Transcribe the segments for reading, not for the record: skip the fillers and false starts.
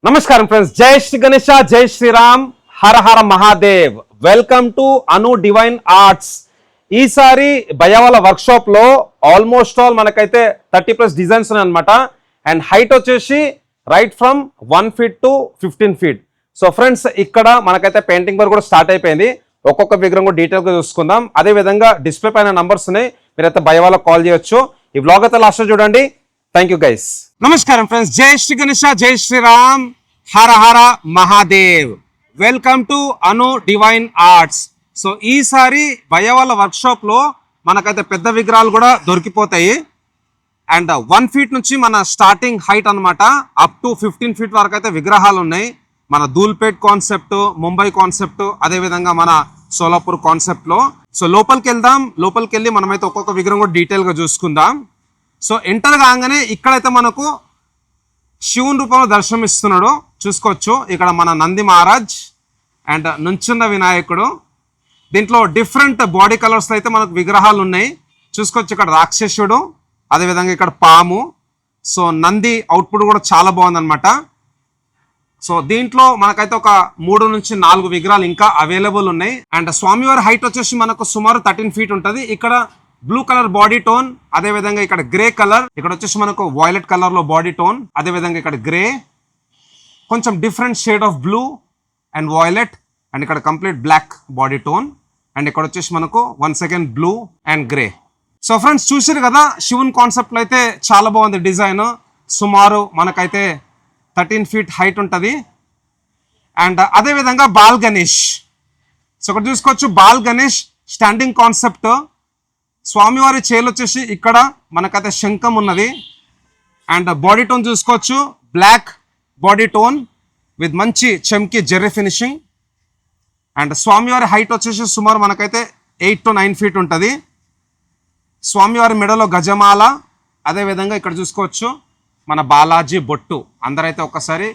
నమస్కారం ఫ్రెండ్స్, జై శ్రీ గణేష, జై Shriram, Hara Hara Mahadev. Welcome to Anu divine arts. ఈసారి భయవాల వర్క్షాప్ లో ఆల్మోస్ట్ ఆల్ మనకైతే 30+ డిజైన్స్ ఉన్నాయి అనమాట. అండ్ హైట్ వచ్చేసి right from 1 feet to 15 feet. So friends, ఇక్కడ మనకైతే పెయింటింగ్ వర్క్ కూడా స్టార్ట్ అయిపోయింది. ఒక్కొక్క విగ్రహం కూడా డీటెయిల్ గా చూసుకుందాం. అదే విధంగా డిస్ప్లే పైన నంబర్స్ ఉన్నాయి, మీరైతే భయవాళ్ళకి కాల్ చేయొచ్చు. ఈ బ్లాగ్ అయితే లాస్ట్ చూడండి. Thank you guys. నమస్కారం ఫ్రెండ్స్, జై శ్రీ గణేష, జై Shriram, Hara Hara Mahadev. Welcome to Anu divine arts. So ఈసారి భయవాళ్ళ వర్క్షాప్ లో మనకైతే పెద్ద విగ్రహాలు కూడా దొరికిపోతాయి. అండ్ 1 feet నుంచి మన స్టార్టింగ్ హైట్ అనమాట అప్ టు 15 feet వరకు అయితే విగ్రహాలు ఉన్నాయి. మన ధూల్పేట్ కాన్సెప్ట్, ముంబై కాన్సెప్ట్, అదే విధంగా మన సోలాపూర్ కాన్సెప్ట్ లో. సో లోపలికి వెళ్దాం. లోపలికి వెళ్ళి మనమైతే ఒక్కొక్క విగ్రహం కూడా డీటెయిల్ గా చూసుకుందాం. సో ఎంటర్ కాగానే ఇక్కడైతే మనకు శివుని రూపంలో దర్శనం ఇస్తున్నాడు, చూసుకోవచ్చు. ఇక్కడ మన నంది మహారాజ్ అండ్ నుంచున్న వినాయకుడు. దీంట్లో డిఫరెంట్ బాడీ కలర్స్ అయితే మనకు విగ్రహాలు ఉన్నాయి, చూసుకోవచ్చు. ఇక్కడ రాక్షసుడు, అదేవిధంగా ఇక్కడ పాము. సో నంది అవుట్పుట్ కూడా చాలా బాగుందన్నమాట. సో దీంట్లో మనకైతే ఒక 3 నుంచి 4 విగ్రహాలు ఇంకా అవైలబుల్ ఉన్నాయి. అండ్ స్వామివారి హైట్ వచ్చేసి మనకు సుమారు 13 feet ఉంటుంది. ఇక్కడ బ్లూ కలర్ బాడీ టోన్, అదే విధంగా ఇక్కడ గ్రే కలర్, ఇక్కడ వచ్చేసి మనకు వైలెట్ కలర్ లో బాడీ టోన్, అదే విధంగా ఇక్కడ గ్రే, కొంచెం different shade of blue and violet, and ఇక్కడ complete black body tone, and ఇక్కడ వచ్చేసి మనకు once again blue and grey. So friends, చూసారు కదా, శివుని కాన్సెప్ట్ లో అయితే చాలా బాగుంది డిజైన్. సుమారు మనకైతే 13 feet హైట్ ఉంటుంది. అండ్ అదే విధంగా బాల్ గణేష్. సో ఇక్కడ చూసుకోవచ్చు, బాల్ గణేష్ స్టాండింగ్ కాన్సెప్ట్. స్వామివారి చేలు వచ్చేసి ఇక్కడ మనకైతే శంఖం ఉన్నది. అండ్ బాడీ టోన్ చూసుకోవచ్చు, బ్లాక్ బాడీ టోన్ విత్ మంచి చెమ్కి జెర్రీ ఫినిషింగ్. అండ్ స్వామివారి హైట్ వచ్చేసి సుమారు మనకైతే 8 to 9 feet ఉంటుంది. స్వామివారి మెడలో గజమాల, అదే విధంగా ఇక్కడ చూసుకోవచ్చు మన బాలాజీ బొట్టు. అందరైతే ఒక్కసారి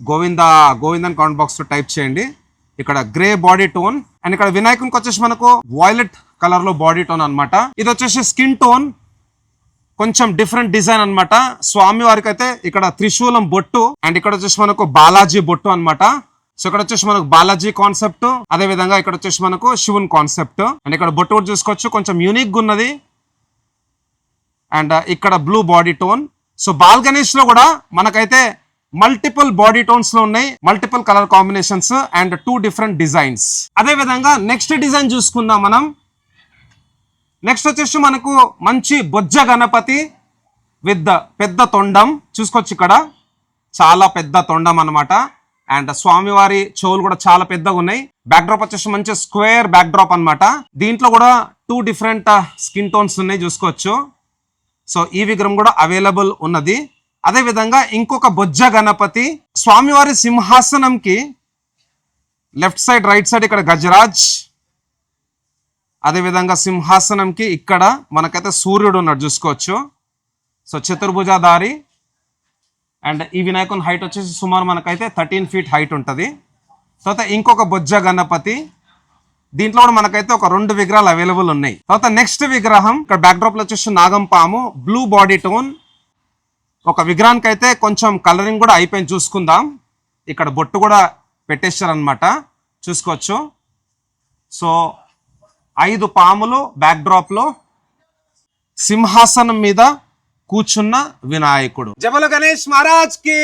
గోవిందా గోవిందన్ కామెంట్ బాక్స్ లో టైప్ చేయండి. ఇక్కడ గ్రే బాడీ టోన్. అండ్ ఇక్కడ వినాయకునికి వచ్చేసి మనకు వైలెట్ కలర్ లో బాడీ టోన్ అనమాట. ఇది వచ్చేసి స్కిన్ టోన్, కొంచెం డిఫరెంట్ డిజైన్ అనమాట. స్వామి వారికి అయితే ఇక్కడ త్రిశూలం బొట్టు, అండ్ ఇక్కడ వచ్చేసి మనకు బాలాజీ బొట్టు అనమాట. సో ఇక్కడ వచ్చేసి మనకు బాలాజీ కాన్సెప్ట్, అదే విధంగా ఇక్కడ వచ్చేసి మనకు శివున్ కాన్సెప్ట్. అండ్ ఇక్కడ బొట్టు కూడా చూసుకోవచ్చు, కొంచెం యూనిక్ గా ఉన్నది. అండ్ ఇక్కడ blue body tone. So ball Ganesh లో కూడా మనకైతే మల్టిపుల్ బాడీ టోన్స్ లో ఉన్నాయి, multiple colour combinations and 2 different designs. అదే విధంగా నెక్స్ట్ డిజైన్ చూసుకుందాం మనం. నెక్స్ట్ వచ్చేసి మనకు మంచి బొజ్జ గణపతి విత్ పెద్ద తొండం, చూసుకోవచ్చు. ఇక్కడ చాలా పెద్ద తొండం అనమాట. అండ్ స్వామివారి చెవులు కూడా చాలా పెద్దగా ఉన్నాయి. బ్యాక్ డ్రాప్ వచ్చేసి మంచి స్క్వేర్ బ్యాక్ డ్రాప్ అనమాట. దీంట్లో కూడా 2 different స్కిన్ టోన్స్ ఉన్నాయి, చూసుకోవచ్చు. సో ఈ విగ్రహం కూడా అవైలబుల్ ఉన్నది. అదే విధంగా ఇంకొక బొజ్జ గణపతి. స్వామివారి సింహాసనంకి లెఫ్ట్ సైడ్ రైట్ సైడ్ ఇక్కడ గజరాజ్, అదే విధంగా సింహాసనంకి ఇక్కడ మనకైతే సూర్యుడు ఉన్నాడు, చూసుకోవచ్చు. సో చతుర్భుజాధారి. అండ్ ఈ వినాయకుని హైట్ వచ్చేసి సుమారు మనకైతే 13 feet హైట్ ఉంటుంది. తర్వాత ఇంకొక బొజ్జ గణపతి. దీంట్లో కూడా మనకైతే ఒక 2 విగ్రహాలు అవైలబుల్ ఉన్నాయి. తర్వాత నెక్స్ట్ విగ్రహం ఇక్కడ బ్యాక్ డ్రాప్ లో వచ్చేసి నాగం పాము, బ్లూ బాడీ టోన్. ఒక విగ్రహానికి అయితే కొంచెం కలరింగ్ కూడా అయిపోయింది, చూసుకుందాం. ఇక్కడ బొట్టు కూడా పెట్టేశారు అనమాట, చూసుకోవచ్చు. సో 5 పాములు బ్యాక్ డ్రాప్ లో, సింహాసనం మీద కూర్చున్న వినాయకుడు. జబల గణేష్ మహారాజ్ కి.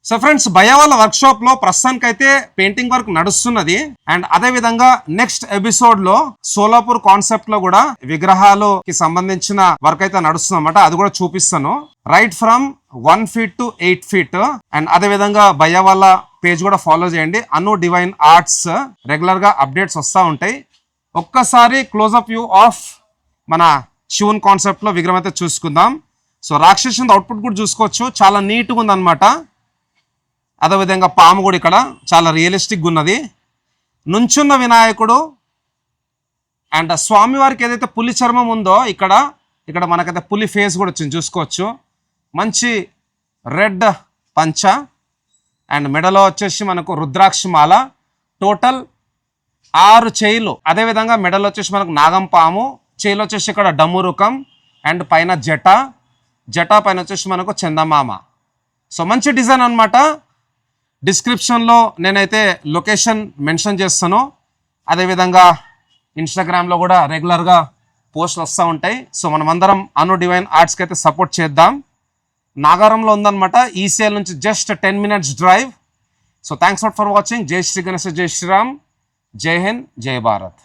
సో ఫ్రెండ్స్, భయవాళ్ళ వర్క్ షాప్ లో ప్రస్తుతానికి అయితే పెయింటింగ్ వర్క్ నడుస్తున్నది. అండ్ అదే విధంగా నెక్స్ట్ ఎపిసోడ్ లో సోలాపూర్ కాన్సెప్ట్ లో కూడా విగ్రహాలకి సంబంధించిన వర్క్ అయితే నడుస్తుంది అన్నమాట. అది కూడా చూపిస్తాను. Right from 1 feet to 8 feet. And అదే విధంగా భయవాళ్ళ పేజ్ కూడా ఫాలో చేయండి, అను డివైన్ ఆర్ట్స్. రెగ్యులర్ గా అప్డేట్స్ వస్తూ ఉంటాయి. ఒక్కసారి క్లోజ్అప్ వ్యూ ఆఫ్ మన శివున్ కాన్సెప్ట్ లో విగ్రహం అయితే చూసుకుందాం. సో రాక్షసుని అవుట్పుట్ కూడా చూసుకోవచ్చు, చాలా నీట్గా ఉంది అనమాట. అదేవిధంగా పాము కూడా ఇక్కడ చాలా రియలిస్టిక్గా ఉన్నది. నుంచున్న వినాయకుడు. అండ్ స్వామివారికి ఏదైతే పులి చర్మం ఉందో ఇక్కడ మనకైతే పులి ఫేస్ కూడా వచ్చింది, చూసుకోవచ్చు. మంచి రెడ్ పంచ అండ్ మెడలో వచ్చేసి మనకు రుద్రాక్షమాల. టోటల్ 6 చేయిలు. అదేవిధంగా మెడలో వచ్చేసి మనకు నాగం పాము, చేయిలో వచ్చేసి ఇక్కడ డమ్మురుకం, అండ్ పైన జటా పైన వచ్చేసి మనకు చందమామ. సో మంచి డిజైన్ అనమాట. డిస్క్రిప్షన్లో నేనైతే లొకేషన్ మెన్షన్ చేస్తాను. అదేవిధంగా ఇన్స్టాగ్రామ్లో కూడా రెగ్యులర్గా పోస్టులు వస్తూ ఉంటాయి. సో మనమందరం అను డివైన్ ఆర్ట్స్కి అయితే సపోర్ట్ చేద్దాం. నాగారంలో ఉందన్నమాట. ఈసీఎల్ నుంచి just 10 minutes drive. So thanks for watching. జై శ్రీ గణేష్, జై శ్రీరామ్, జై హింద్, జై భారత్.